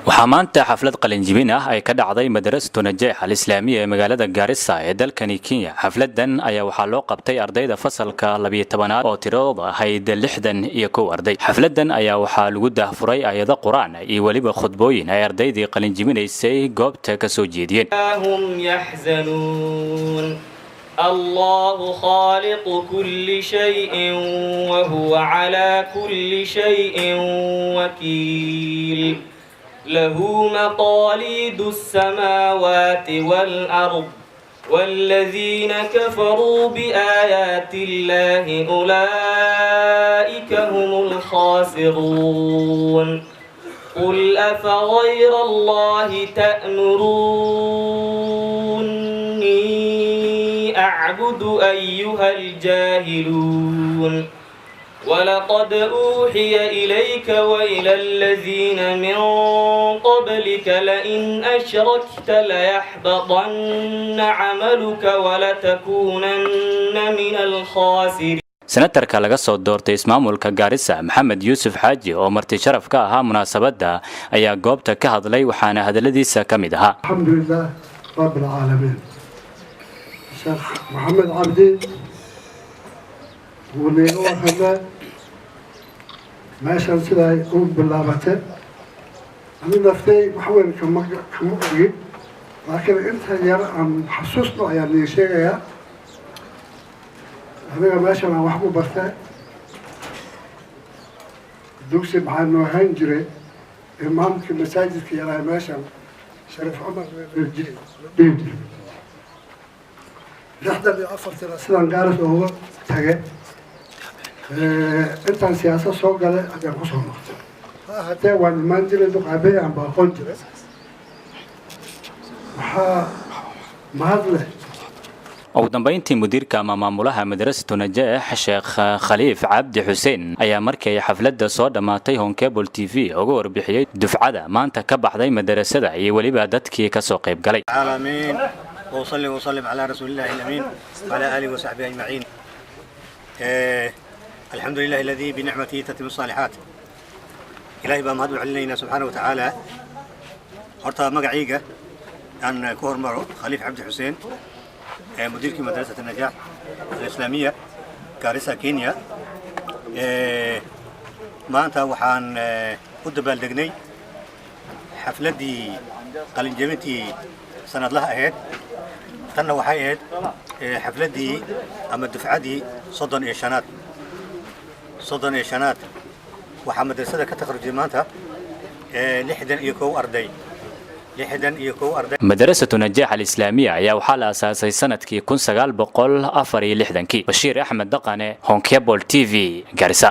waxaa maanta xaflad qalinjibin ah ay ka dhacday madrasatu najeex al-islaamiya ee magaalada Garissa ee dalkani Kenya. xafladan ayaa waxaa loo qabtay ardayda fasalka 12aad oo tiradoodu ahayd 61 arday. xafladan ayaa waxaa lagu daahfuray aayado quraan iyo waliba khudbooyin ay ardaydii qalinjibinaysay goobta ka soo jeediyeen. الله خالق كل شيء وهو على كل شيء وكيل له مقاليد السماوات والأرض والذين كفروا بآيات الله أولئك هم الخاسرون قل أفغير الله تأمروني أعبد أيها الجاهلون ولقد أوحي إليك وإلى الذين من قبلك لئن أشركت ليحبطن عملك ولتكونن من الخاسرين. senatarka laga soo doortay ismaamulka Garissa Maxamed Yuusuf Xaaji oo marti sharaf ka ahaa munaasabada ayaa goobta ka hadlay waxaana hadaladiisa kamid ahaa. alxamdulillah rabbil aalamiin. Sheekh Maxamed Cabdi ولينو هذا ما شاء الله يقوم باللعبة أنا نفتي محاول كم قريب لكن أنت يا عم حسسنا يعني شيء يا أنا ما شاء الله وحبو برتا دوسي بحانو هنجري إمام كمساجد كي يرى ما شاء الله شرف عمر الجيل لحظة اللي عفرت رأسنا قارس وهو تاجر intaan siyaasad soo galay ayaan ku soo noqday haddee waan imaan jiray duqaabey aan baaqoon jiray waxaa mahad leh. ugu dambeyntii mudiirka ama maamulaha madrasatu najeex Sheekh Khaliif Cabdi Xuseen ayaa markii ay xafladda soo dhamaatay Honkable TV uga warbixiyay dufcada maanta ka baxday madrasada iyo waliba dadkii ka soo qayb galay. aalamiin وصلي وسلم على رسول الله الأمين وعلى آله وصحبه أجمعين. الحمد لله الذي بنعمته تتم الصالحات. إلهي بمهد علينا سبحانه وتعالى. هرتا مقعيقة أن كور مرو خليف عبد حسين مدير مدرسة النجاح الإسلامية غاريسا كينيا. ما أنت وحان قد بالدقني حفلتي قلنجمتي سند لها أهد تنا وحيد حفلتي أما الدفعتي صدن إيشانات وحمد السادة كتخرج مانتا لحدا يكو أردي madrasatu najeex al-islaamiya ayaa waxaa la aasaasay sanadkii 1964 Bashiir Axmed Daqane Honkable TV Garissa.